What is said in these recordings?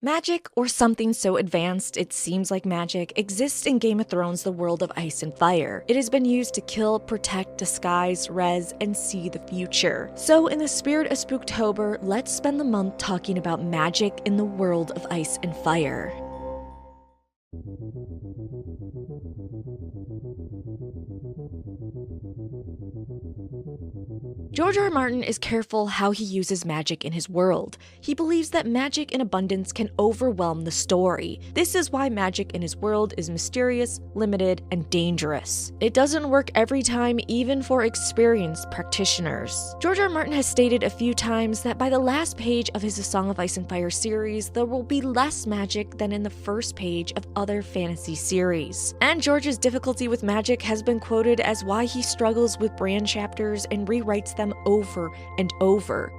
Magic, or something so advanced it seems like magic, exists in Game of Thrones' The World of Ice and Fire. It has been used to kill, protect, disguise, res, and see the future. So in the spirit of Spooktober, let's spend the month talking about magic in the world of Ice and Fire. George R. R. Martin is careful how he uses magic in his world. He believes that magic in abundance can overwhelm the story. This is why magic in his world is mysterious, limited, and dangerous. It doesn't work every time, even for experienced practitioners. George R. R. Martin has stated a few times that by the last page of his A Song of Ice and Fire series, there will be less magic than in the first page of other fantasy series. And George's difficulty with magic has been quoted as why he struggles with brand chapters and rewrites them over and over.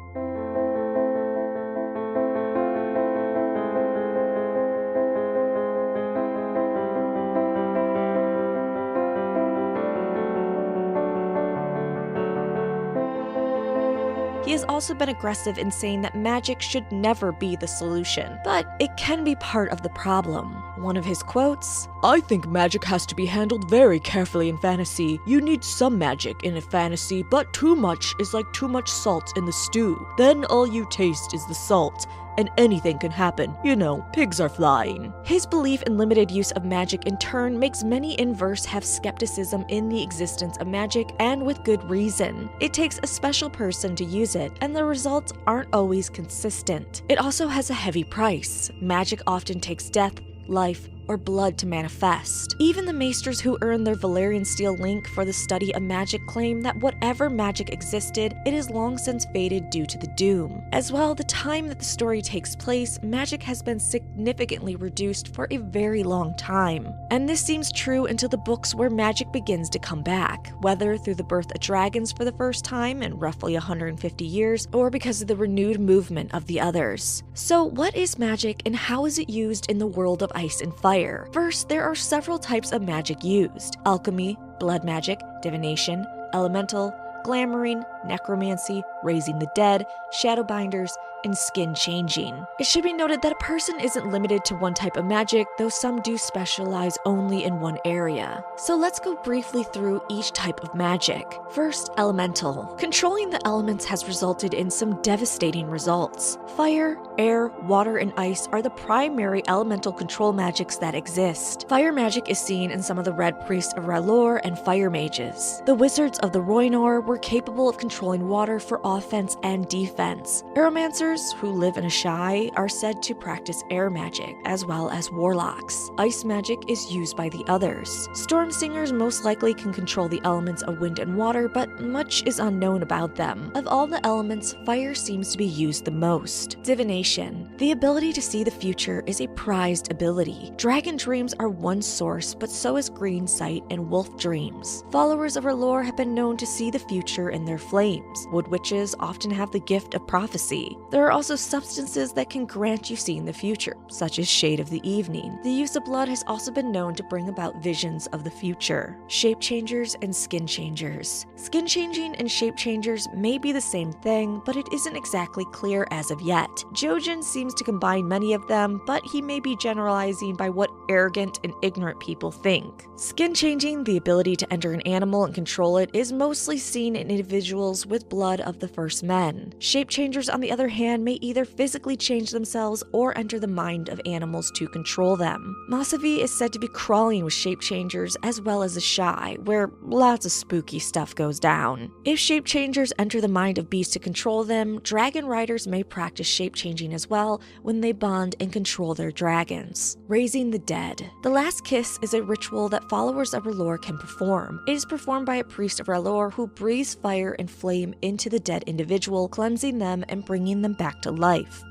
He has also been aggressive in saying that magic should never be the solution, but it can be part of the problem. One of his quotes, "I think magic has to be handled very carefully in fantasy. You need some magic in a fantasy, but too much is like too much salt in the stew. Then all you taste is the salt. And anything can happen. You know, pigs are flying." His belief in limited use of magic in turn makes many in verse have skepticism in the existence of magic, and with good reason. It takes a special person to use it, and the results aren't always consistent. It also has a heavy price. Magic often takes death, life, or blood to manifest. Even the maesters who earned their Valyrian steel link for the study of magic claim that whatever magic existed, it has long since faded due to the doom. As well, the time that the story takes place, magic has been significantly reduced for a very long time. And this seems true until the books where magic begins to come back, whether through the birth of dragons for the first time in roughly 150 years, or because of the renewed movement of the others. So what is magic and how is it used in the world of Ice and Fire? First, there are several types of magic used: alchemy, blood magic, divination, elemental, glamoring, necromancy, raising the dead, shadowbinders, and skin changing. It should be noted that a person isn't limited to one type of magic, though some do specialize only in one area. So let's go briefly through each type of magic. First, elemental. Controlling the elements has resulted in some devastating results. Fire, air, water, and ice are the primary elemental control magics that exist. Fire magic is seen in some of the Red Priests of R'hllor and Fire Mages. The Wizards of the Rhoynar were capable of controlling water for offense and defense. Aeromancers, who live in Asshai, are said to practice air magic, as well as warlocks. Ice magic is used by the others. Storm Singers most likely can control the elements of wind and water, but much is unknown about them. Of all the elements, fire seems to be used the most. Divination. The ability to see the future is a prized ability. Dragon dreams are one source, but so is green sight and wolf dreams. Followers of R'hllor have been known to see the future in their flames. Wood witches often have the gift of prophecy. There are also substances that can grant you seeing the future, such as Shade of the Evening. The use of blood has also been known to bring about visions of the future. Shape changers and skin changers. Skin changing and shape changers may be the same thing, but it isn't exactly clear as of yet. Jojen seems to combine many of them, but he may be generalizing by what arrogant and ignorant people think. Skin changing, the ability to enter an animal and control it, is mostly seen in individuals with blood of the first men. Shape changers, on the other hand, may either physically change themselves or enter the mind of animals to control them. Masavi is said to be crawling with shape changers, as well as Asshai, where lots of spooky stuff goes down. If shape changers enter the mind of beasts to control them, dragon riders may practice shape changing as well when they bond and control their dragons. Raising the dead. The Last Kiss is a ritual that followers of R'hllor can perform. It is performed by a priest of R'hllor who breathes fire and flame into the dead individual, cleansing them and bringing them back to life.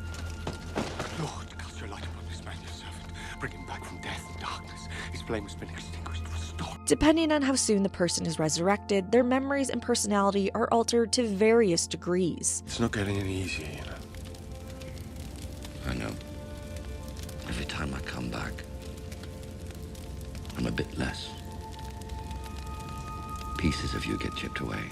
Lord, cast your light upon this man, your servant. Bring him back from death and darkness. His flame has been extinguished. Restore. Depending on how soon the person is resurrected, their memories and personality are altered to various degrees. It's not getting any easier, you know. I know. Every time I come back, I'm a bit less. Pieces of you get chipped away.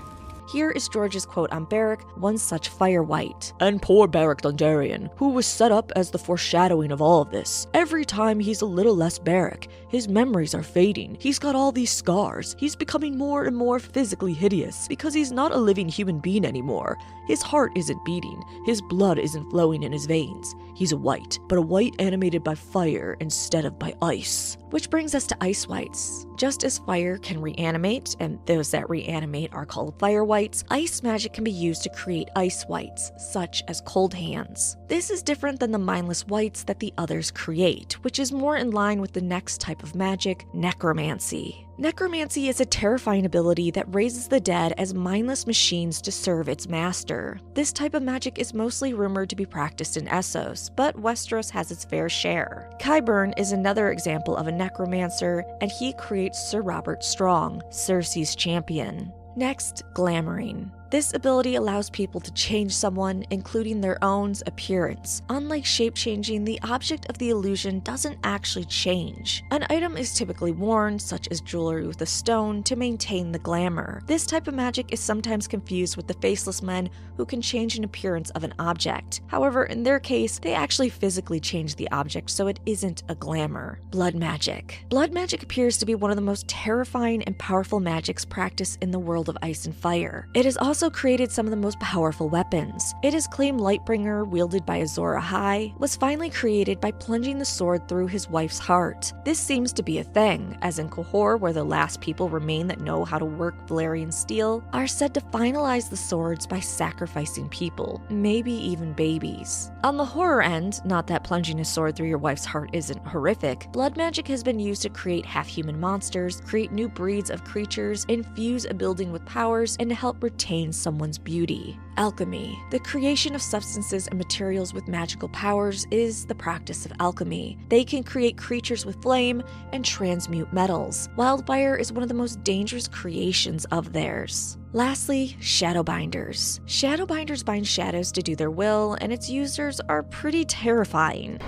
Here is George's quote on Beric, one such fire wight. "And poor Beric Dondarrion, who was set up as the foreshadowing of all of this. Every time he's a little less Beric, his memories are fading. He's got all these scars. He's becoming more and more physically hideous because he's not a living human being anymore. His heart isn't beating. His blood isn't flowing in his veins. He's a wight, but a wight animated by fire instead of by ice." Which brings us to ice wights. Just as fire can reanimate, and those that reanimate are called fire wights, ice magic can be used to create ice wights, such as cold hands. This is different than the mindless wights that the others create, which is more in line with the next type of magic, necromancy. Necromancy is a terrifying ability that raises the dead as mindless machines to serve its master. This type of magic is mostly rumored to be practiced in Essos, but Westeros has its fair share. Qyburn is another example of a necromancer, and he creates Sir Robert Strong, Cersei's champion. Next, Glamouring. This ability allows people to change someone, including their own appearance. Unlike shape-changing, the object of the illusion doesn't actually change. An item is typically worn, such as jewelry with a stone, to maintain the glamour. This type of magic is sometimes confused with the faceless men who can change an appearance of an object. However, in their case, they actually physically change the object, so it isn't a glamour. Blood magic. Blood magic appears to be one of the most terrifying and powerful magics practiced in the world of Ice and Fire. It is also created some of the most powerful weapons. It is claimed Lightbringer, wielded by Azor Ahai, was finally created by plunging the sword through his wife's heart. This seems to be a thing, as in Qohor, where the last people remain that know how to work Valyrian steel, are said to finalize the swords by sacrificing people, maybe even babies. On the horror end, not that plunging a sword through your wife's heart isn't horrific, blood magic has been used to create half-human monsters, create new breeds of creatures, infuse a building with powers, and to help retain someone's beauty. Alchemy. The creation of substances and materials with magical powers is the practice of alchemy. They can create creatures with flame and transmute metals. Wildfire is one of the most dangerous creations of theirs. Lastly, Shadowbinders. Shadowbinders bind shadows to do their will, and its users are pretty terrifying.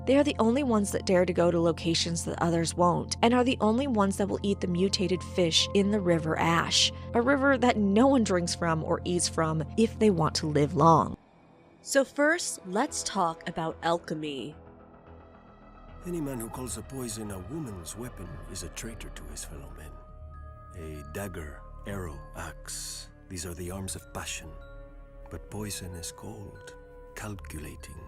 They are the only ones that dare to go to locations that others won't, and are the only ones that will eat the mutated fish in the River Ash, a river that no one drinks from or eats from if they want to live long. So first, let's talk about alchemy. Any man who calls a poison a woman's weapon is a traitor to his fellow men. A dagger, arrow, axe, these are the arms of passion. But poison is cold, calculating.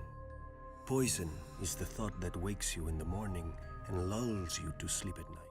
Poison is the thought that wakes you in the morning and lulls you to sleep at night.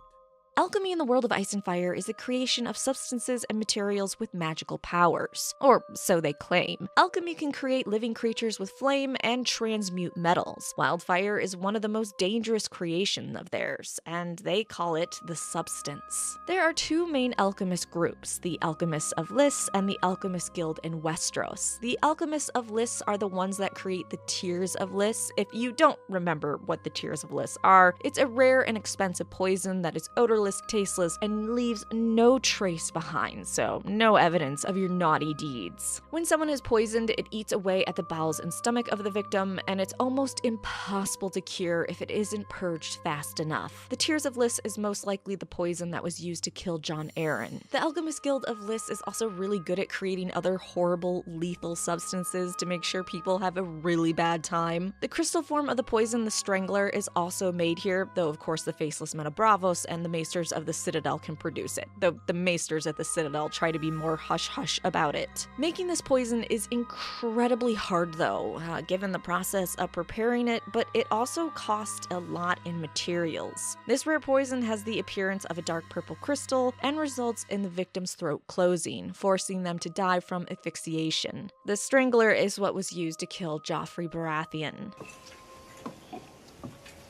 Alchemy in the world of Ice and Fire is the creation of substances and materials with magical powers, or so they claim. Alchemy can create living creatures with flame and transmute metals. Wildfire is one of the most dangerous creations of theirs, and they call it the substance. There are two main alchemist groups, the Alchemists of Lys and the Alchemist Guild in Westeros. The Alchemists of Lys are the ones that create the Tears of Lys. If you don't remember what the Tears of Lys are, it's a rare and expensive poison that is odorless, tasteless, and leaves no trace behind, so no evidence of your naughty deeds. When someone is poisoned, it eats away at the bowels and stomach of the victim, and it's almost impossible to cure if it isn't purged fast enough. The Tears of Lys is most likely the poison that was used to kill Jon Arryn. The Alchemist Guild of Lys is also really good at creating other horrible, lethal substances to make sure people have a really bad time. The crystal form of the poison, the Strangler, is also made here, though of course the Faceless Men of Braavos and the Maesters of the Citadel can produce it, though the Maesters at the Citadel try to be more hush-hush about it. Making this poison is incredibly hard though, given the process of preparing it, but it also costs a lot in materials. This rare poison has the appearance of a dark purple crystal and results in the victim's throat closing, forcing them to die from asphyxiation. The Strangler is what was used to kill Joffrey Baratheon.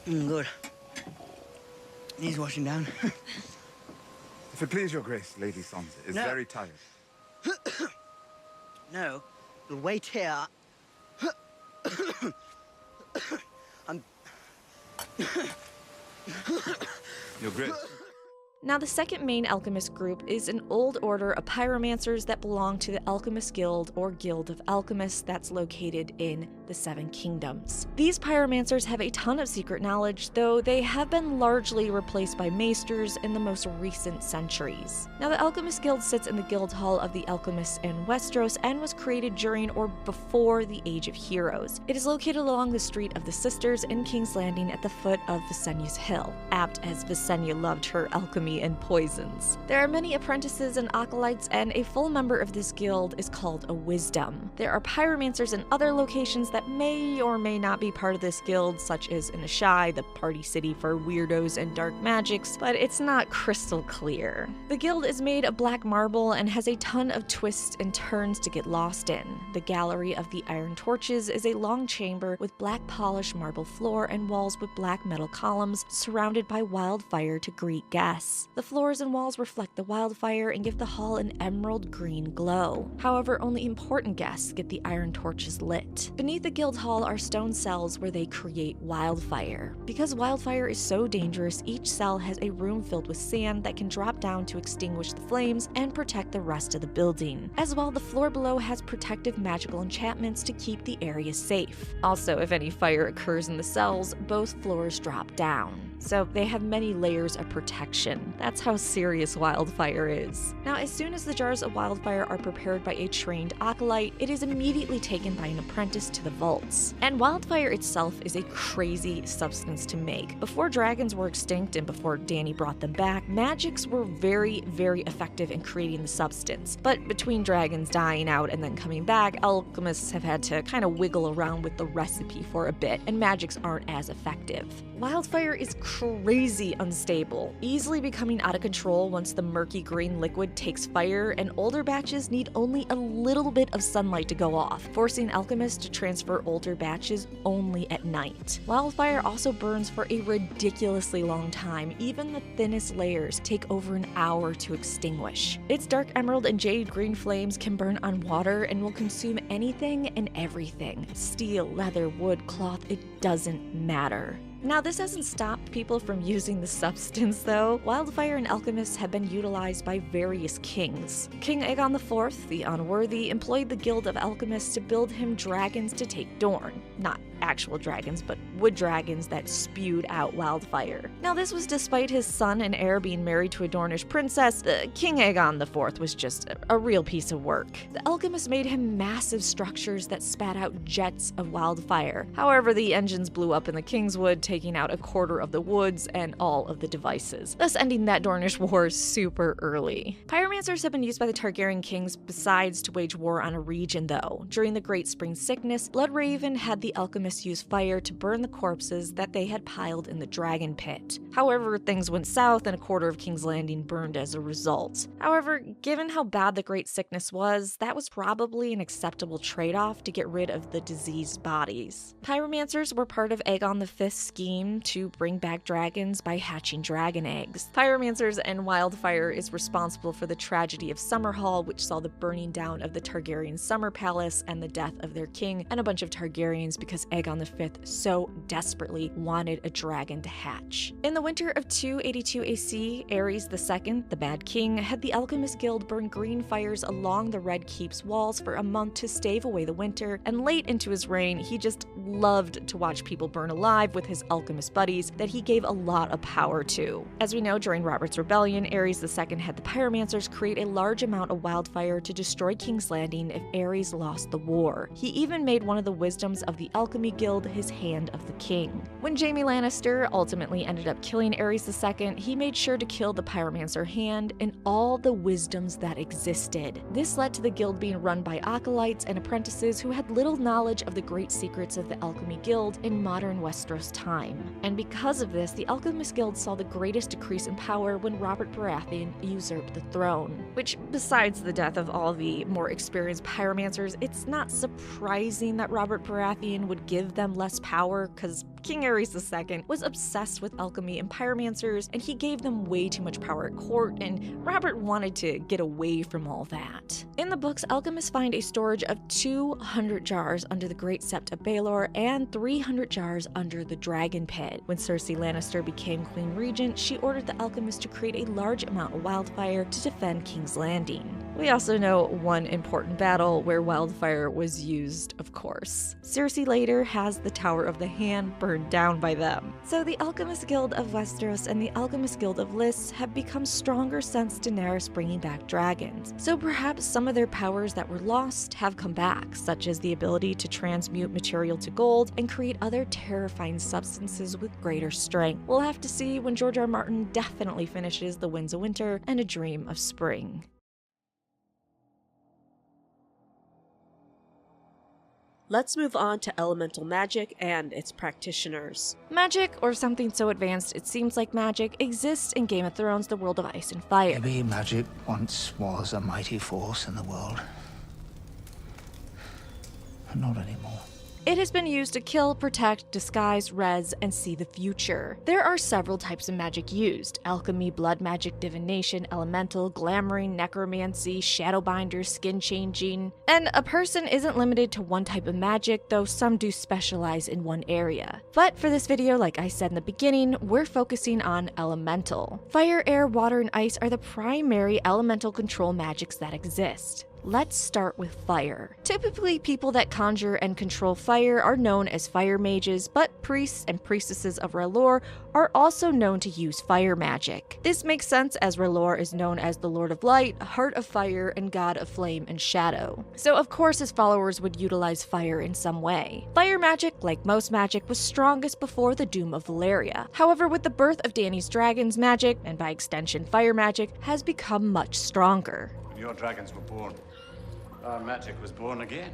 Good. Needs washing down. If it please your grace, Lady Sansa is No. very tired. No, you'll wait here. Your grace. Now, the second main alchemist group is an old order of pyromancers that belong to the Alchemist Guild or Guild of Alchemists that's located in the Seven Kingdoms. These pyromancers have a ton of secret knowledge, though they have been largely replaced by maesters in the most recent centuries. Now, the Alchemist Guild sits in the Guild Hall of the Alchemists in Westeros and was created during or before the Age of Heroes. It is located along the Street of the Sisters in King's Landing at the foot of Visenya's Hill, apt as Visenya loved her alchemy and poisons. There are many apprentices and acolytes, and a full member of this guild is called a wisdom. There are pyromancers in other locations that may or may not be part of this guild, such as in Asshai, the party city for weirdos and dark magics, but it's not crystal clear. The guild is made of black marble and has a ton of twists and turns to get lost in. The Gallery of the Iron Torches is a long chamber with black polished marble floor and walls with black metal columns surrounded by wildfire to greet guests. The floors and walls reflect the wildfire and give the hall an emerald green glow. However, only important guests get the iron torches lit. Beneath the guild hall are stone cells where they create wildfire. Because wildfire is so dangerous, each cell has a room filled with sand that can drop down to extinguish the flames and protect the rest of the building. As well, the floor below has protective magical enchantments to keep the area safe. Also, if any fire occurs in the cells, both floors drop down. So they have many layers of protection. That's how serious wildfire is. Now, as soon as the jars of wildfire are prepared by a trained acolyte, it is immediately taken by an apprentice to the vaults. And wildfire itself is a crazy substance to make. Before dragons were extinct and before Dany brought them back, magics were very, very effective in creating the substance. But between dragons dying out and then coming back, alchemists have had to kind of wiggle around with the recipe for a bit, and magics aren't as effective. Wildfire is crazy unstable, easily becoming out of control once the murky green liquid takes fire, and older batches need only a little bit of sunlight to go off, forcing alchemists to transfer older batches only at night. Wildfire also burns for a ridiculously long time. Even the thinnest layers take over an hour to extinguish. Its dark emerald and jade green flames can burn on water and will consume anything and everything. Steel, leather, wood, cloth, it doesn't matter. Now, this hasn't stopped people from using the substance, though. Wildfire and alchemists have been utilized by various kings. King Aegon IV, the Unworthy, employed the Guild of Alchemists to build him dragons to take Dorne. Not actual dragons, but wood dragons that spewed out wildfire. Now, this was despite his son and heir being married to a Dornish princess. King Aegon IV was just a real piece of work. The alchemists made him massive structures that spat out jets of wildfire. However, the engines blew up in the Kingswood, taking out a quarter of the woods and all of the devices, thus ending that Dornish war super early. Pyromancers have been used by the Targaryen kings besides to wage war on a region, though. During the Great Spring Sickness, Bloodraven had the alchemists use fire to burn the corpses that they had piled in the dragon pit. However, things went south and a quarter of King's Landing burned as a result. However, given how bad the Great Sickness was, that was probably an acceptable trade-off to get rid of the diseased bodies. Pyromancers were part of Aegon V's scheme to bring back dragons by hatching dragon eggs. Pyromancers and wildfire is responsible for the tragedy of Summerhall, which saw the burning down of the Targaryen Summer Palace and the death of their king and a bunch of Targaryens because Aegon V so desperately wanted a dragon to hatch. In the winter of 282 AC, Aerys II, the Bad King, had the Alchemist Guild burn green fires along the Red Keep's walls for a month to stave away the winter, and late into his reign, he just loved to watch people burn alive with his alchemist buddies that he gave a lot of power to. As we know, during Robert's Rebellion, Aerys II had the pyromancers create a large amount of wildfire to destroy King's Landing if Aerys lost the war. He even made one of the wisdoms of the Alchemy Guild his Hand of the King. When Jaime Lannister ultimately ended up killing Aerys II, he made sure to kill the pyromancer hand and all the wisdoms that existed. This led to the guild being run by acolytes and apprentices who had little knowledge of the great secrets of the Alchemy Guild in modern Westeros time. And because of this, the Alchemist Guild saw the greatest decrease in power when Robert Baratheon usurped the throne. Which, besides the death of all the more experienced pyromancers, it's not surprising that Robert Baratheon would give them less power, because King Aerys II was obsessed with alchemy and pyromancers, and he gave them way too much power at court, and Robert wanted to get away from all that. In the books, alchemists find a storage of 200 jars under the Great Sept of Baelor and 300 jars under the Dragon Pit. When Cersei Lannister became Queen Regent, she ordered the alchemists to create a large amount of wildfire to defend King's Landing. We also know one important battle where wildfire was used, of course. Cersei later has the Tower of the Hand burned down by them. So the Alchemist Guild of Westeros and the Alchemist Guild of Lys have become stronger since Daenerys bringing back dragons. So perhaps some of their powers that were lost have come back, such as the ability to transmute material to gold and create other terrifying substances with greater strength. We'll have to see when George R. R. Martin definitely finishes The Winds of Winter and A Dream of Spring. Let's move on to elemental magic and its practitioners. Magic, or something so advanced it seems like magic, exists in Game of Thrones, the world of ice and fire. Maybe magic once was a mighty force in the world. But not anymore. It has been used to kill, protect, disguise, res, and see the future. There are several types of magic used: alchemy, blood magic, divination, elemental, glamoring, necromancy, shadowbinder, skin changing. And a person isn't limited to one type of magic, though some do specialize in one area. But for this video, like I said in the beginning, we're focusing on elemental. Fire, air, water, and ice are the primary elemental control magics that exist. Let's start with fire. Typically, people that conjure and control fire are known as fire mages, but priests and priestesses of R'hllor are also known to use fire magic. This makes sense as R'hllor is known as the Lord of Light, Heart of Fire, and God of Flame and Shadow. So of course his followers would utilize fire in some way. Fire magic, like most magic, was strongest before the doom of Valyria. However, with the birth of Dany's dragons, magic, and by extension fire magic, has become much stronger. Your dragons were born. Our magic was born again.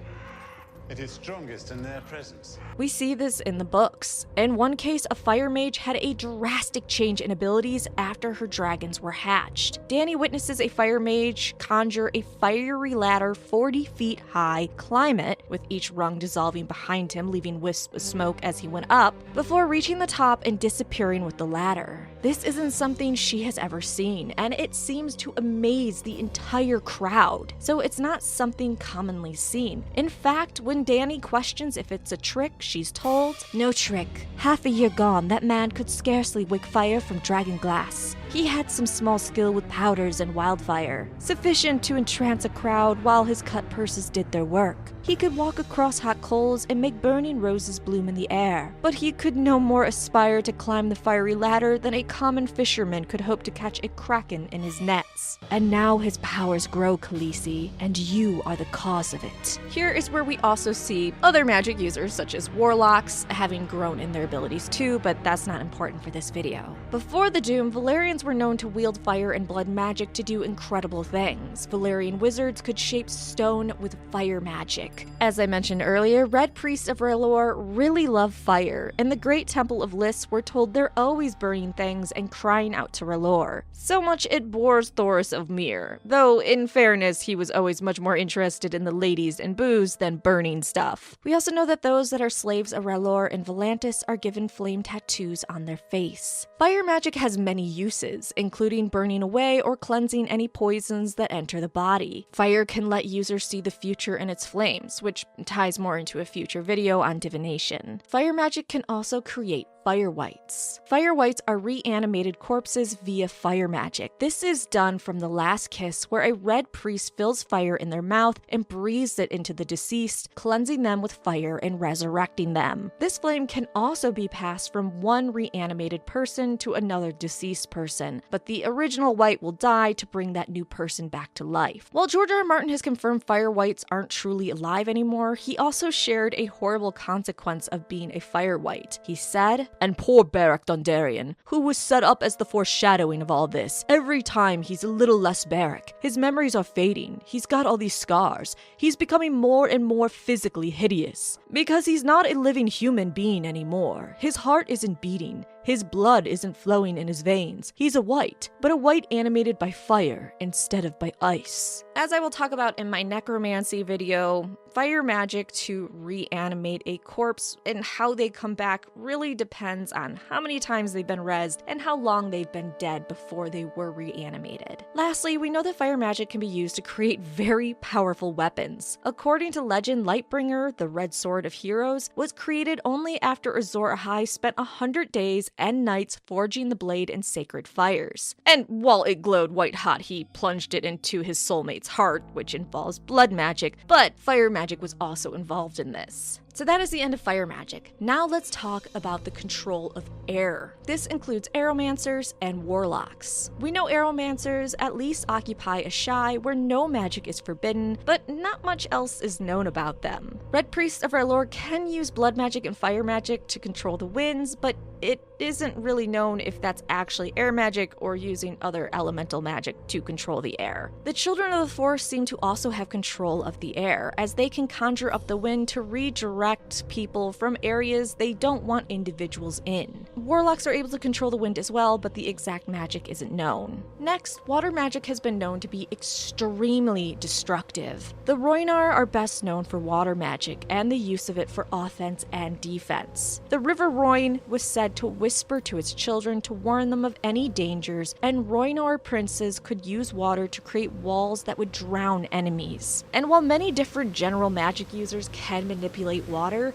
It is strongest in their presence. We see this in the books. In one case, a fire mage had a drastic change in abilities after her dragons were hatched. Dany witnesses a fire mage conjure a fiery ladder 40 feet high, climb it, with each rung dissolving behind him, leaving wisps of smoke as he went up, before reaching the top and disappearing with the ladder. This isn't something she has ever seen, and it seems to amaze the entire crowd, so it's not something commonly seen. In fact, when Dany questions if it's a trick, she's told, "No trick. Half a year gone, that man could scarcely wick fire from dragon glass. He had some small skill with powders and wildfire, sufficient to entrance a crowd while his cut purses did their work. He could walk across hot coals and make burning roses bloom in the air, but he could no more aspire to climb the fiery ladder than a common fisherman could hope to catch a kraken in his nets. And now his powers grow, Khaleesi, and you are the cause of it." Here is where we also see other magic users, such as warlocks, having grown in their abilities too, but that's not important for this video. Before the Doom, Valyrians were known to wield fire and blood magic to do incredible things. Valyrian wizards could shape stone with fire magic. As I mentioned earlier, Red Priests of R'hllor really love fire. In the Great Temple of Lys, we're told they're always burning things and crying out to R'hllor. So much it bores Thoros of Myr, though in fairness, he was always much more interested in the ladies and booze than burning stuff. We also know that those that are slaves of R'hllor and Volantis are given flame tattoos on their face. Fire magic has many uses, including burning away or cleansing any poisons that enter the body. Fire can let users see the future in its flames, which ties more into a future video on divination. Fire magic can also create fire wights. Fire wights are reanimated corpses via fire magic. This is done from The Last Kiss, where a red priest fills fire in their mouth and breathes it into the deceased, cleansing them with fire and resurrecting them. This flame can also be passed from one reanimated person to another deceased person, but the original wight will die to bring that new person back to life. While George R. R. Martin has confirmed fire wights aren't truly alive anymore, he also shared a horrible consequence of being a fire wight. He said, "And poor Beric Dondarrion, who was set up as the foreshadowing of all this. Every time he's a little less Beric. His memories are fading. He's got all these scars. He's becoming more and more physically hideous. Because he's not a living human being anymore. His heart isn't beating. His blood isn't flowing in his veins. He's a wight, but a wight animated by fire instead of by ice." As I will talk about in my necromancy video, Fire magic to reanimate a corpse, and how they come back really depends on how many times they've been rezzed and how long they've been dead before they were reanimated. Lastly, we know that fire magic can be used to create very powerful weapons. According to legend, Lightbringer, the red sword of heroes, was created only after Azor Ahai spent 100 days and nights forging the blade in sacred fires. And while it glowed white hot, he plunged it into his soulmate's heart, which involves blood magic, but fire magic was also involved in this. So that is the end of fire magic. Now let's talk about the control of air. This includes aeromancers and warlocks. We know aeromancers at least occupy a shy where no magic is forbidden, but not much else is known about them. Red priests of our lore can use blood magic and fire magic to control the winds, but it isn't really known if that's actually air magic or using other elemental magic to control the air. The Children of the Forest seem to also have control of the air, as they can conjure up the wind to redirect people from areas they don't want individuals in. Warlocks are able to control the wind as well, but the exact magic isn't known. Next, water magic has been known to be extremely destructive. The 𝑉𝐴𝐴 are best known for water magic and the use of it for offense and defense. The river 𝑉𝐴𝐴 was said to whisper to its children to warn them of any dangers, and 𝑉𝐴𝐴 princes could use water to create walls that would drown enemies. And while many different general magic users can manipulate water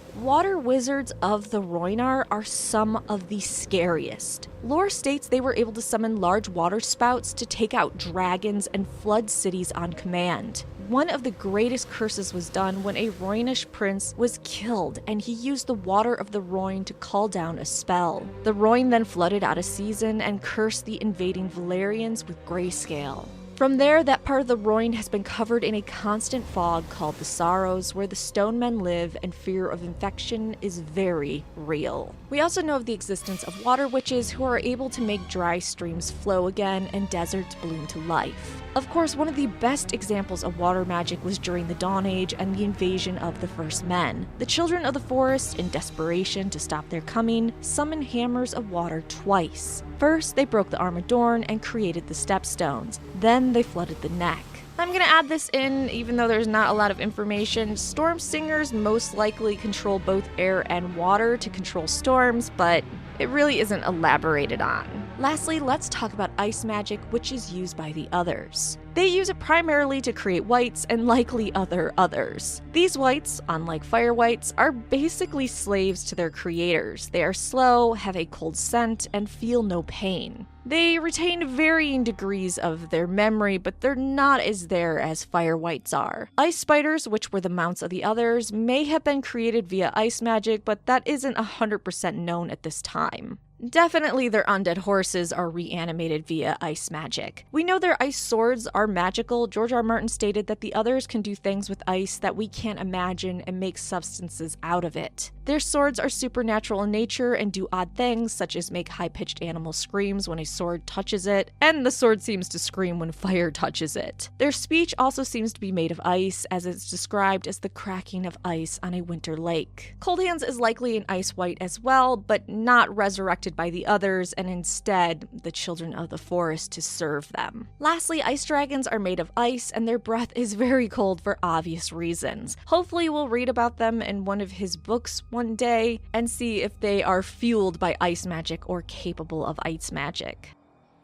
wizards of the 𝑉𝐴𝐴 are some of the scariest. Lore states they were able to summon large water spouts to take out dragons and flood cities on command. One of the greatest curses was done when a 𝑉𝐴𝐴ish prince was killed, and he used the water of the 𝑉𝐴𝐴 to call down a spell. The 𝑉𝐴𝐴 then flooded out of season and cursed the invading Valyrians with grayscale. From there, that part of the 𝑉𝐴𝐴 has been covered in a constant fog called the Sorrows, where the stone men live and fear of infection is very real. We also know of the existence of water witches who are able to make dry streams flow again and deserts bloom to life. Of course, one of the best examples of water magic was during the Dawn Age and the invasion of the First Men. The Children of the Forest, in desperation to stop their coming, summoned hammers of water twice. First, they broke the Arm of Dorn and created the Stepstones. Then they flooded the Neck. I'm gonna add this in, even though there's not a lot of information. Storm Singers most likely control both air and water to control storms, but it really isn't elaborated on. Lastly, let's talk about ice magic, which is used by the Others. They use it primarily to create wights and likely others. These wights, unlike fire wights, are basically slaves to their creators. They are slow, have a cold scent, and feel no pain. They retain varying degrees of their memory, but they're not as there as fire wights are. Ice spiders, which were the mounts of the Others, may have been created via ice magic, but that isn't 100% known at this time. Definitely their undead horses are reanimated via ice magic. We know their ice swords are magical. George R. R. Martin stated that the Others can do things with ice that we can't imagine and make substances out of it. Their swords are supernatural in nature and do odd things, such as make high-pitched animal screams when a sword touches it, and the sword seems to scream when fire touches it. Their speech also seems to be made of ice, as it's described as the cracking of ice on a winter lake. Cold Hands is likely an ice wight as well, but not resurrected by the Others, and instead the Children of the Forest to serve them. Lastly, ice dragons are made of ice, and their breath is very cold for obvious reasons. Hopefully we'll read about them in one of his books one day and see if they are fueled by ice magic or capable of ice magic.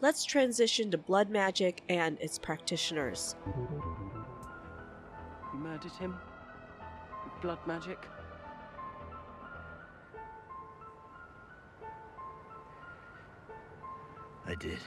Let's transition to blood magic and its practitioners. You murdered him? With blood magic? I did.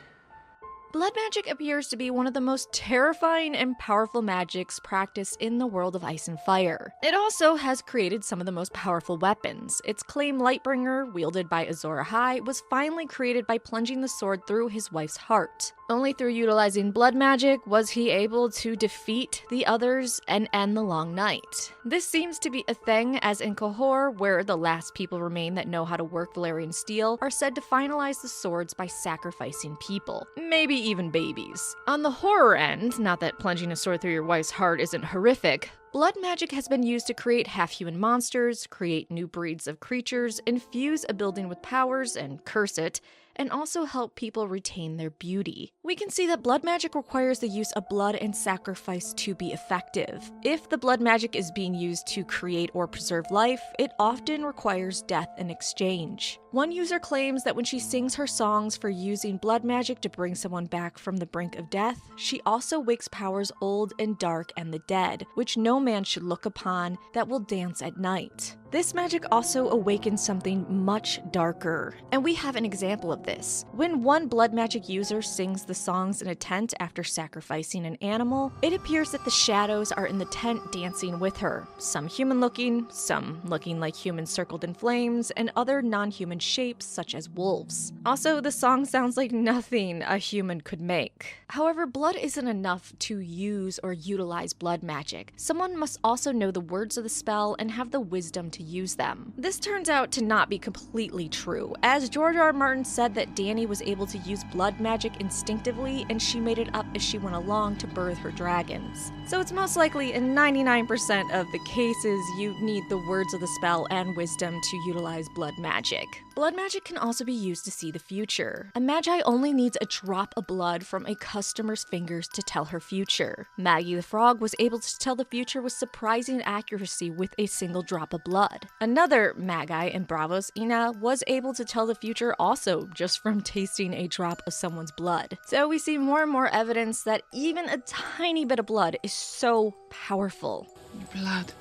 Blood magic appears to be one of the most terrifying and powerful magics practiced in the world of ice and fire. It also has created some of the most powerful weapons. Its claim Lightbringer, wielded by Azor Ahai, was finally created by plunging the sword through his wife's heart. Only through utilizing blood magic was he able to defeat the Others and end the long night. This seems to be a thing, as in Qohor, where the last people remain that know how to work Valyrian steel are said to finalize the swords by sacrificing people, maybe even babies. On the horror end, not that plunging a sword through your wife's heart isn't horrific, blood magic has been used to create half-human monsters, create new breeds of creatures, infuse a building with powers and curse it, and also help people retain their beauty. We can see that blood magic requires the use of blood and sacrifice to be effective. If the blood magic is being used to create or preserve life, it often requires death in exchange. One user claims that when she sings her songs for using blood magic to bring someone back from the brink of death, she also wakes powers old and dark and the dead, which no man should look upon, that will dance at night. This magic also awakens something much darker, and we have an example of this. When one blood magic user sings the songs in a tent after sacrificing an animal, it appears that the shadows are in the tent dancing with her, some human-looking, some looking like humans circled in flames, and other non-human shapes such as wolves. Also, the song sounds like nothing a human could make. However, blood isn't enough to use or utilize blood magic. Someone must also know the words of the spell and have the wisdom to use them. This turns out to not be completely true, as George R. R. Martin said that Dany was able to use blood magic instinctively and she made it up as she went along to birth her dragons. So it's most likely in 99% of the cases you need the words of the spell and wisdom to utilize blood magic. Blood magic can also be used to see the future. A magi only needs a drop of blood from a customer's fingers to tell her future. Maggie the Frog was able to tell the future with surprising accuracy with a single drop of blood. Another magi in Braavos, Ina, was able to tell the future also just from tasting a drop of someone's blood. So we see more and more evidence that even a tiny bit of blood is so powerful. Blood.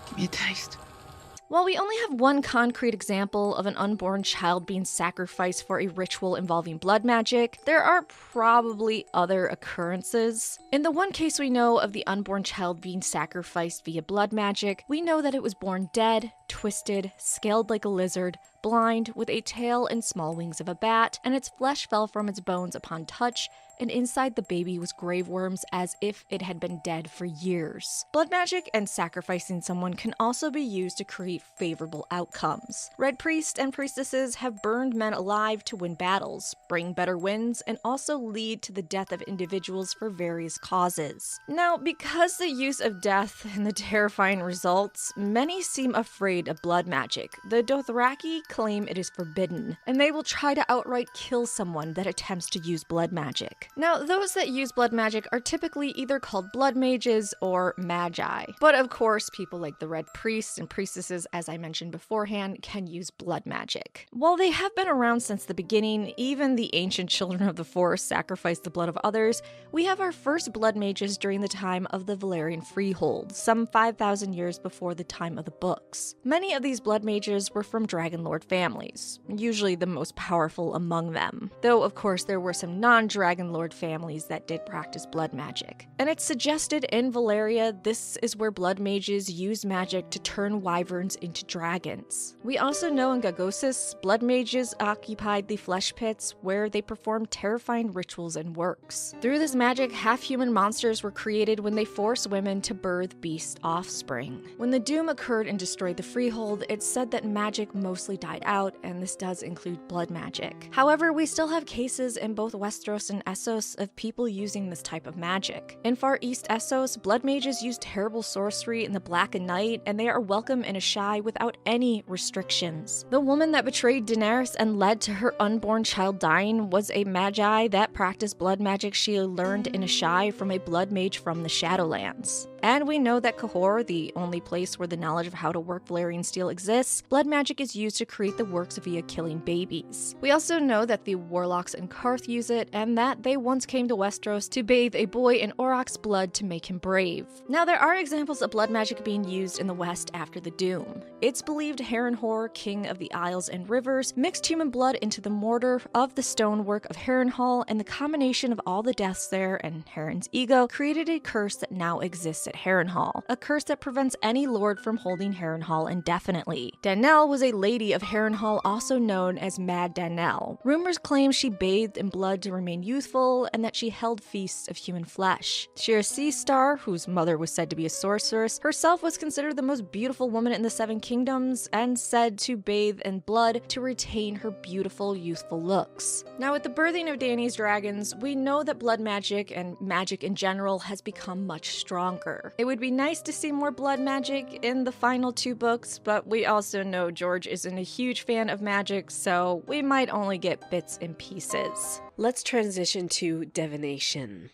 Give me a taste. While we only have one concrete example of an unborn child being sacrificed for a ritual involving blood magic, there are probably other occurrences. In the one case we know of the unborn child being sacrificed via blood magic, we know that it was born dead, twisted, scaled like a lizard, blind, with a tail and small wings of a bat, and its flesh fell from its bones upon touch, and inside the baby was grave worms as if it had been dead for years. Blood magic and sacrificing someone can also be used to create favorable outcomes. Red priests and priestesses have burned men alive to win battles, bring better winds, and also lead to the death of individuals for various causes. Now, because the use of death and the terrifying results, many seem afraid of blood magic. The Dothraki claim it is forbidden, and they will try to outright kill someone that attempts to use blood magic. Now, those that use blood magic are typically either called blood mages or magi. But of course, people like the red priests and priestesses, as I mentioned beforehand, can use blood magic. While they have been around since the beginning, even the ancient children of the forest sacrificed the blood of others, we have our first blood mages during the time of the Valyrian Freehold, some 5,000 years before the time of the books. Many of these blood mages were from Dragon Lord families, usually the most powerful among them. Though, of course, there were some non-Dragon Lord families that did practice blood magic. And it's suggested in Valyria this is where blood mages used magic to turn wyverns into dragons. We also know in Gagosius, blood mages occupied the flesh pits where they performed terrifying rituals and works. Through this magic, half-human monsters were created when they forced women to birth beast offspring. When the doom occurred and destroyed the Freehold, it's said that magic mostly died out, and this does include blood magic. However, we still have cases in both Westeros and Essos of people using this type of magic. In Far East Essos, blood mages use terrible sorcery in the Black Night, and they are welcome in Asshai without any restrictions. The woman that betrayed Daenerys and led to her unborn child dying was a magi that practiced blood magic she learned in Asshai from a blood mage from the Shadowlands. And we know that Cahor, the only place where the knowledge of how to work Valyrian steel exists, blood magic is used to create the works via killing babies. We also know that the warlocks in Karth use it, and that they once came to Westeros to bathe a boy in Auroch's blood to make him brave. Now, there are examples of blood magic being used in the West after the Doom. It's believed Harrenhal, king of the Isles and Rivers, mixed human blood into the mortar of the stonework of Harrenhal, and the combination of all the deaths there and Harren's ego created a curse that now exists at Harrenhal, a curse that prevents any lord from holding Harrenhal indefinitely. Dannel was a lady of Harrenhal, also known as Mad Dannel. Rumors claim she bathed in blood to remain youthful beautiful and that she held feasts of human flesh. She, a sea star, whose mother was said to be a sorceress, herself was considered the most beautiful woman in the Seven Kingdoms and said to bathe in blood to retain her beautiful, youthful looks. Now, with the birthing of Dany's dragons, we know that blood magic and magic in general has become much stronger. It would be nice to see more blood magic in the final 2 books, but we also know George isn't a huge fan of magic, so we might only get bits and pieces. Let's transition to divination.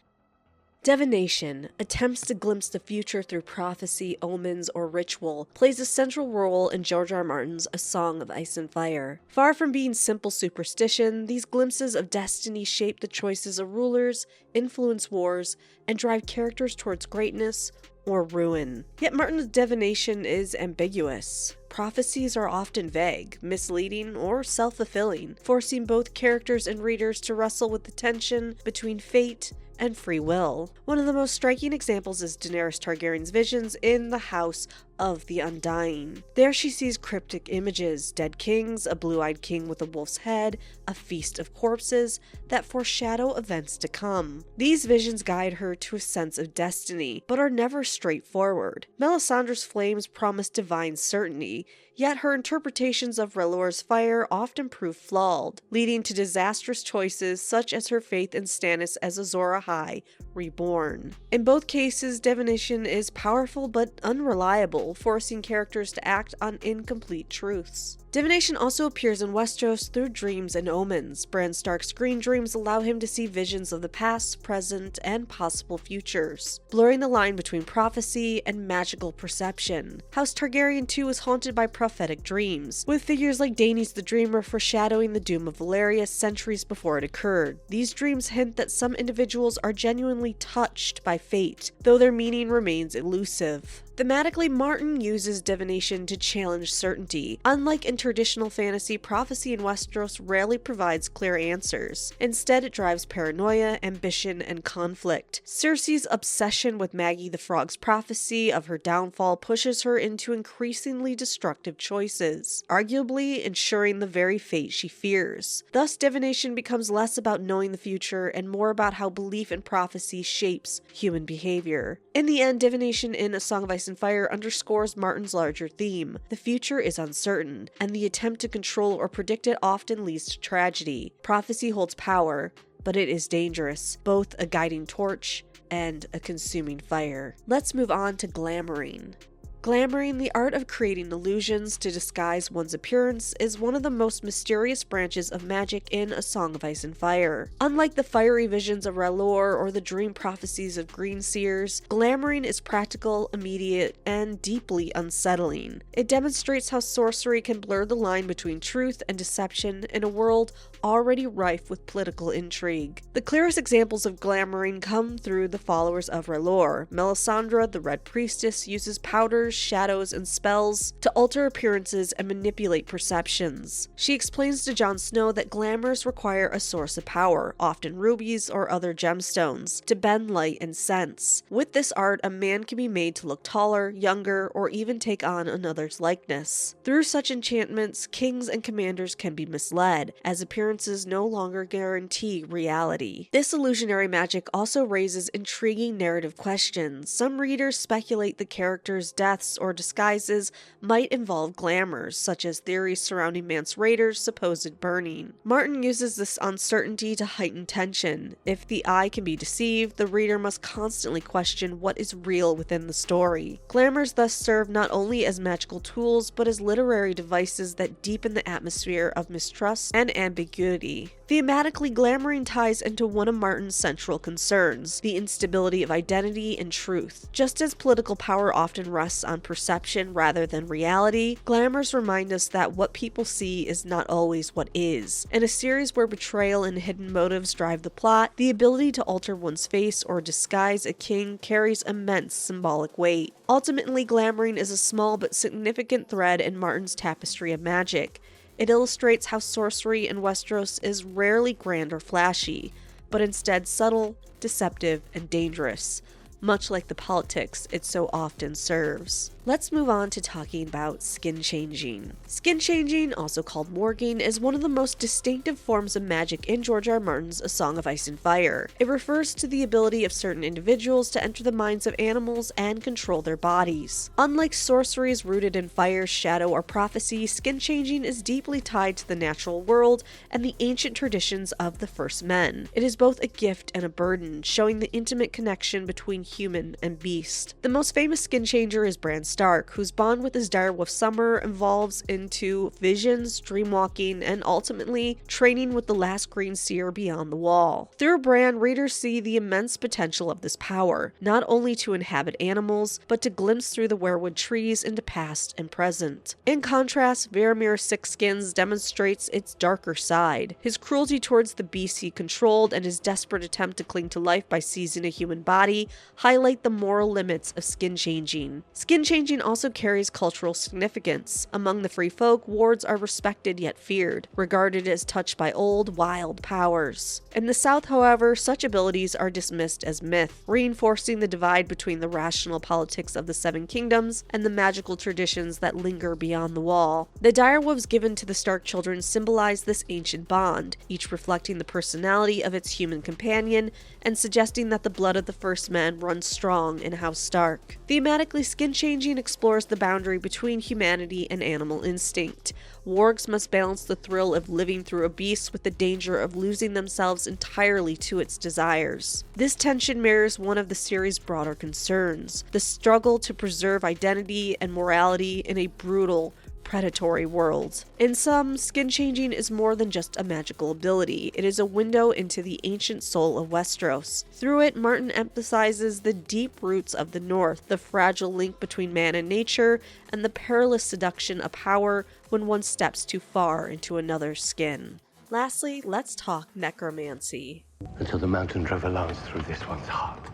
Divination, attempts to glimpse the future through prophecy, omens, or ritual, plays a central role in George R. R. Martin's A Song of Ice and Fire. Far from being simple superstition, these glimpses of destiny shape the choices of rulers, influence wars, and drive characters towards greatness or ruin. Yet Martin's divination is ambiguous. Prophecies are often vague, misleading, or self-fulfilling, forcing both characters and readers to wrestle with the tension between fate and free will. One of the most striking examples is Daenerys Targaryen's visions in the House of the Undying. There she sees cryptic images, dead kings, a blue-eyed king with a wolf's head, a feast of corpses that foreshadow events to come. These visions guide her to a sense of destiny, but are never straightforward. Melisandre's flames promise divine certainty, yet her interpretations of R'hllor's fire often prove flawed, leading to disastrous choices such as her faith in Stannis as Azor Ahai reborn. In both cases, divination is powerful but unreliable, forcing characters to act on incomplete truths. Divination also appears in Westeros through dreams and omens. Bran Stark's green dreams allow him to see visions of the past, present, and possible futures, blurring the line between prophecy and magical perception. House Targaryen too is haunted by prophetic dreams, with figures like Daenys the Dreamer foreshadowing the doom of Valyria centuries before it occurred. These dreams hint that some individuals are genuinely touched by fate, though their meaning remains elusive. Thematically, Martin uses divination to challenge certainty. Unlike in traditional fantasy, prophecy in Westeros rarely provides clear answers. Instead, it drives paranoia, ambition, and conflict. Cersei's obsession with Maggie the Frog's prophecy of her downfall pushes her into increasingly destructive choices, arguably ensuring the very fate she fears. Thus, divination becomes less about knowing the future and more about how belief in prophecy shapes human behavior. In the end, divination in A Song of Ice and Fire underscores Martin's larger theme. The future is uncertain, and the attempt to control or predict it often leads to tragedy. Prophecy holds power, but it is dangerous, both a guiding torch and a consuming fire. Let's move on to Glamouring. Glamouring, the art of creating illusions to disguise one's appearance, is one of the most mysterious branches of magic in A Song of Ice and Fire. Unlike the fiery visions of R'hllor or the dream prophecies of green seers, Glamouring is practical, immediate, and deeply unsettling. It demonstrates how sorcery can blur the line between truth and deception in a world already rife with political intrigue. The clearest examples of Glamouring come through the followers of R'hllor. Melisandre, the Red Priestess, uses powders, shadows, and spells to alter appearances and manipulate perceptions. She explains to Jon Snow that glamours require a source of power, often rubies or other gemstones, to bend light and sense. With this art, a man can be made to look taller, younger, or even take on another's likeness. Through such enchantments, kings and commanders can be misled, as appearances no longer guarantee reality. This illusionary magic also raises intriguing narrative questions. Some readers speculate the characters' deaths or disguises might involve glamours, such as theories surrounding Mance Rayder's supposed burning. Martin uses this uncertainty to heighten tension. If the eye can be deceived, the reader must constantly question what is real within the story. Glamours thus serve not only as magical tools, but as literary devices that deepen the atmosphere of mistrust and ambiguity. Thematically, Glamouring ties into one of Martin's central concerns, the instability of identity and truth. Just as political power often rests on perception rather than reality, glamours remind us that what people see is not always what is. In a series where betrayal and hidden motives drive the plot, the ability to alter one's face or disguise a king carries immense symbolic weight. Ultimately, Glamouring is a small but significant thread in Martin's tapestry of magic. It illustrates how sorcery in Westeros is rarely grand or flashy, but instead subtle, deceptive, and dangerous, much like the politics it so often serves. Let's move on to talking about skin changing. Skin changing, also called morphing, is one of the most distinctive forms of magic in George R. R. Martin's A Song of Ice and Fire. It refers to the ability of certain individuals to enter the minds of animals and control their bodies. Unlike sorceries rooted in fire, shadow, or prophecy, skin changing is deeply tied to the natural world and the ancient traditions of the first men. It is both a gift and a burden, showing the intimate connection between human and beast. The most famous skin changer is Bran Stark, whose bond with his direwolf Summer evolves into visions, dreamwalking, and ultimately training with the last green seer beyond the wall. Through Bran, readers see the immense potential of this power, not only to inhabit animals, but to glimpse through the weirwood trees into past and present. In contrast, Varamir's Six Skins demonstrates its darker side. His cruelty towards the beasts he controlled and his desperate attempt to cling to life by seizing a human body highlight the moral limits of skin changing. Skin changing also carries cultural significance. Among the free folk, wards are respected yet feared, regarded as touched by old, wild powers. In the South, however, such abilities are dismissed as myth, reinforcing the divide between the rational politics of the Seven Kingdoms and the magical traditions that linger beyond the wall. The direwolves given to the Stark children symbolize this ancient bond, each reflecting the personality of its human companion and suggesting that the blood of the first men runs strong in House Stark. Thematically, skin changing explores the boundary between humanity and animal instinct. Wargs must balance the thrill of living through a beast with the danger of losing themselves entirely to its desires. This tension mirrors one of the series' broader concerns: the struggle to preserve identity and morality in a brutal, predatory world. In sum, skin changing is more than just a magical ability. It is a window into the ancient soul of Westeros. Through it, Martin emphasizes the deep roots of the North, the fragile link between man and nature, and the perilous seduction of power when one steps too far into another's skin. Lastly, let's talk necromancy. Until the mountain drove a lance through this one's heart.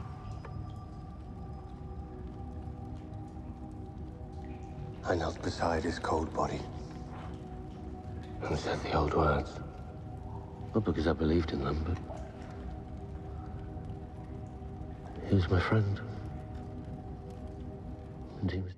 I knelt beside his cold body and said the old words. Not because I believed in them, but he was my friend. And he was dead.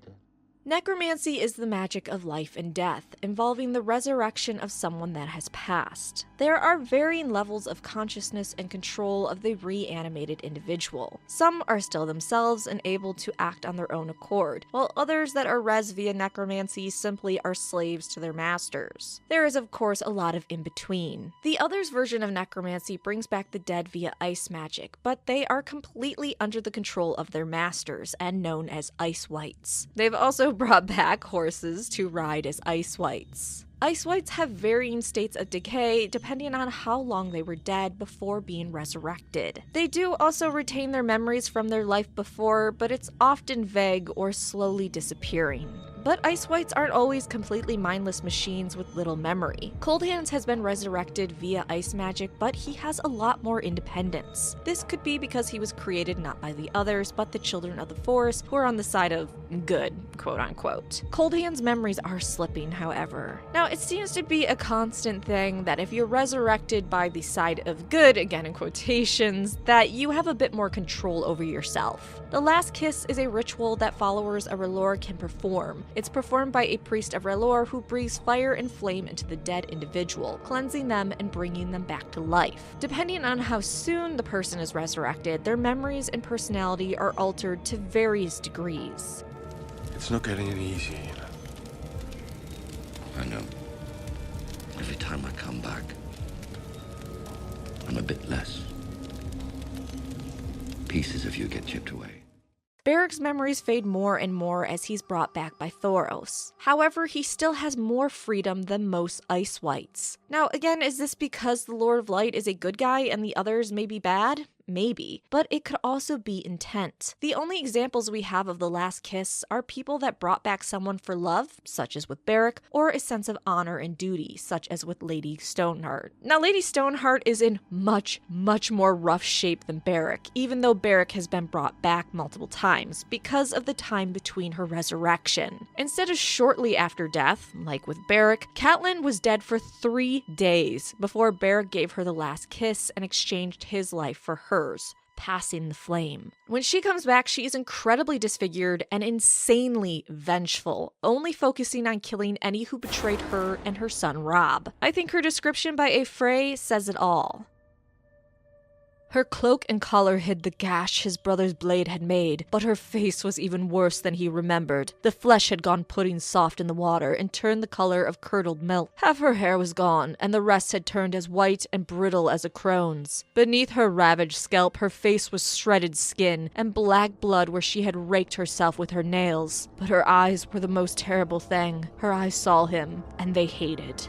Necromancy is the magic of life and death, involving the resurrection of someone that has passed. There are varying levels of consciousness and control of the reanimated individual. Some are still themselves and able to act on their own accord, while others that are res via necromancy simply are slaves to their masters. There is of course a lot of in between. The others' version of necromancy brings back the dead via ice magic, but they are completely under the control of their masters and known as ice wights. They've also brought back horses to ride as ice wights. Ice wights have varying states of decay depending on how long they were dead before being resurrected. They do also retain their memories from their life before, but it's often vague or slowly disappearing. But ice wights aren't always completely mindless machines with little memory. Cold Hands has been resurrected via ice magic, but he has a lot more independence. This could be because he was created not by the others, but the children of the forest who are on the side of good, quote unquote. Cold Hands' memories are slipping, however. Now, it seems to be a constant thing that if you're resurrected by the side of good, again in quotations, that you have a bit more control over yourself. The Last Kiss is a ritual that followers of R'hllor can perform. It's performed by a priest of R'hllor who breathes fire and flame into the dead individual, cleansing them and bringing them back to life. Depending on how soon the person is resurrected, their memories and personality are altered to various degrees. It's not getting any easier, you know. I know. Every time I come back, I'm a bit less. Pieces of you get chipped away. Beric's memories fade more and more as he's brought back by Thoros. However, he still has more freedom than most ice wights. Now, again, is this because the Lord of Light is a good guy and the others may be bad? Maybe, but it could also be intent. The only examples we have of the Last Kiss are people that brought back someone for love, such as with Beric, or a sense of honor and duty, such as with Lady Stoneheart. Now, Lady Stoneheart is in much more rough shape than Beric, even though Beric has been brought back multiple times because of the time between her resurrection. Instead of shortly after death, like with Beric, Catelyn was dead for 3 days before Beric gave her the last kiss and exchanged his life for hers. passing the flame. When she comes back, she is incredibly disfigured and insanely vengeful, only focusing on killing any who betrayed her and her son Rob. I think her description by 𝒍𝒽 says it all. Her cloak and collar hid the gash his brother's blade had made, but her face was even worse than he remembered. The flesh had gone pudding soft in the water and turned the color of curdled milk. Half her hair was gone, and the rest had turned as white and brittle as a crone's. Beneath her ravaged scalp, her face was shredded skin and black blood where she had raked herself with her nails. But her eyes were the most terrible thing. Her eyes saw him, and they hated.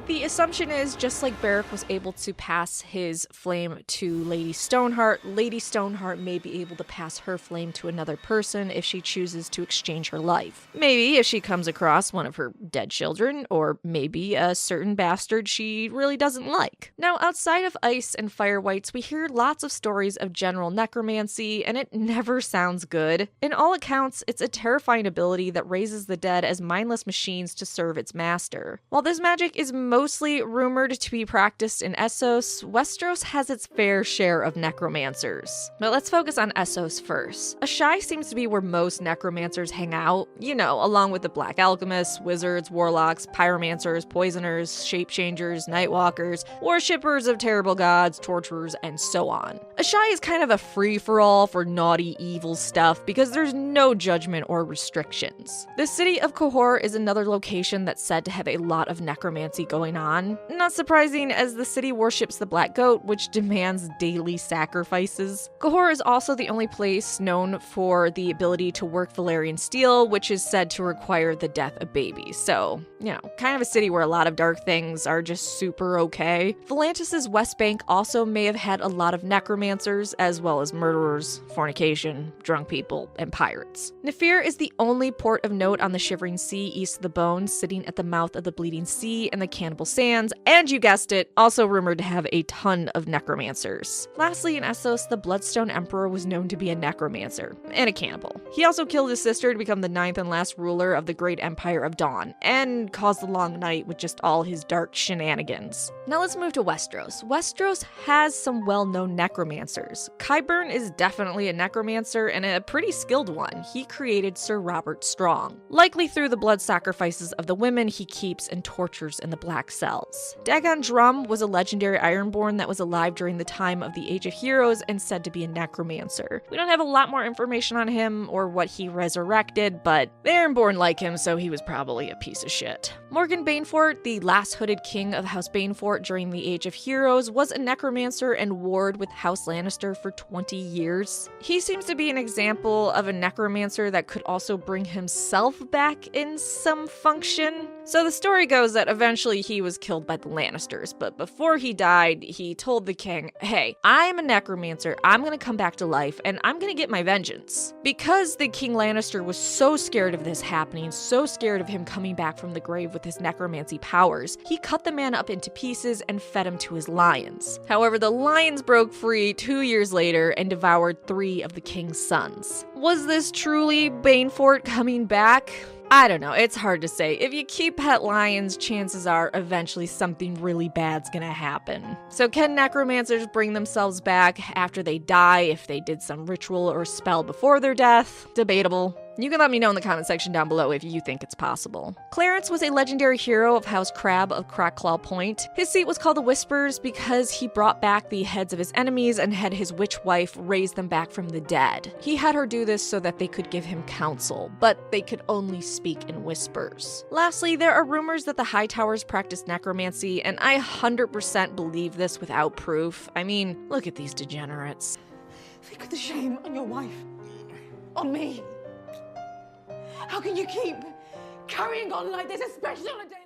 The assumption is, just like Beric was able to pass his flame to Lady Stoneheart, Lady Stoneheart may be able to pass her flame to another person if she chooses to exchange her life. Maybe if she comes across one of her dead children, or maybe a certain bastard she really doesn't like. Now, outside of ice and fire wights, we hear lots of stories of general necromancy, and it never sounds good. In all accounts, it's a terrifying ability that raises the dead as mindless machines to serve its master. While this magic is mostly rumored to be practiced in Essos, Westeros has its fair share of necromancers. But let's focus on Essos first. Asshai seems to be where most necromancers hang out, you know, along with the black alchemists, wizards, warlocks, pyromancers, poisoners, shapechangers, nightwalkers, worshippers of terrible gods, torturers, and so on. Asshai is kind of a free-for-all for naughty, evil stuff because there's no judgment or restrictions. The city of Qohor is another location that's said to have a lot of necromancy going on. Not surprising, as the city worships the black goat, which demands daily sacrifices. Qohor is also the only place known for the ability to work Valyrian steel, which is said to require the death of babies. So, you know, kind of a city where a lot of dark things are just super okay. Volantis' West Bank also may have had a lot of necromancers, as well as murderers, fornication, drunk people, and pirates. Nefir is the only port of note on the Shivering Sea east of the Bones, sitting at the mouth of the Bleeding Sea and the Cannibal Sands, and you guessed it, also rumored to have a ton of necromancers. Lastly, in Essos, the Bloodstone Emperor was known to be a necromancer and a cannibal. He also killed his sister to become the 9th and last ruler of the Great Empire of Dawn, and caused the Long Night with just all his dark shenanigans. Now let's move to Westeros. Westeros has some well-known necromancers. Qyburn is definitely a necromancer and a pretty skilled one. He created Sir Robert Strong, likely through the blood sacrifices of the women he keeps and tortures in the Black Cells. Dagon Drum was a legendary Ironborn that was alive during the time of the Age of Heroes and said to be a necromancer. We don't have a lot more information on him or what he resurrected, but the Ironborn like him, so he was probably a piece of shit. Morgan Banefort, the last hooded king of House Banefort during the Age of Heroes, was a necromancer and warred with House Lannister for 20 years. He seems to be an example of a necromancer that could also bring himself back in some function. So the story goes that eventually he was killed by the Lannisters, but before he died, he told the king, hey, I'm a necromancer, I'm gonna come back to life, and I'm gonna get my vengeance. Because the King Lannister was so scared of this happening, so scared of him coming back from the grave with his necromancy powers, he cut the man up into pieces and fed him to his lions. However, the lions broke free 2 years later and devoured 3 of the king's sons. Was this truly Banefort coming back? I don't know, it's hard to say. If you keep pet lions, chances are eventually something really bad's gonna happen. So can necromancers bring themselves back after they die if they did some ritual or spell before their death? Debatable. You can let me know in the comment section down below if you think it's possible. Clarence was a legendary hero of House Crab of Crackclaw Point. His seat was called the Whispers because he brought back the heads of his enemies and had his witch wife raise them back from the dead. He had her do this so that they could give him counsel, but they could only speak in whispers. Lastly, there are rumors that the Hightowers practiced necromancy, and I 100% believe this without proof. I mean, look at these degenerates. Think of the shame on your wife, on me. How can you keep carrying on like this, especially on a day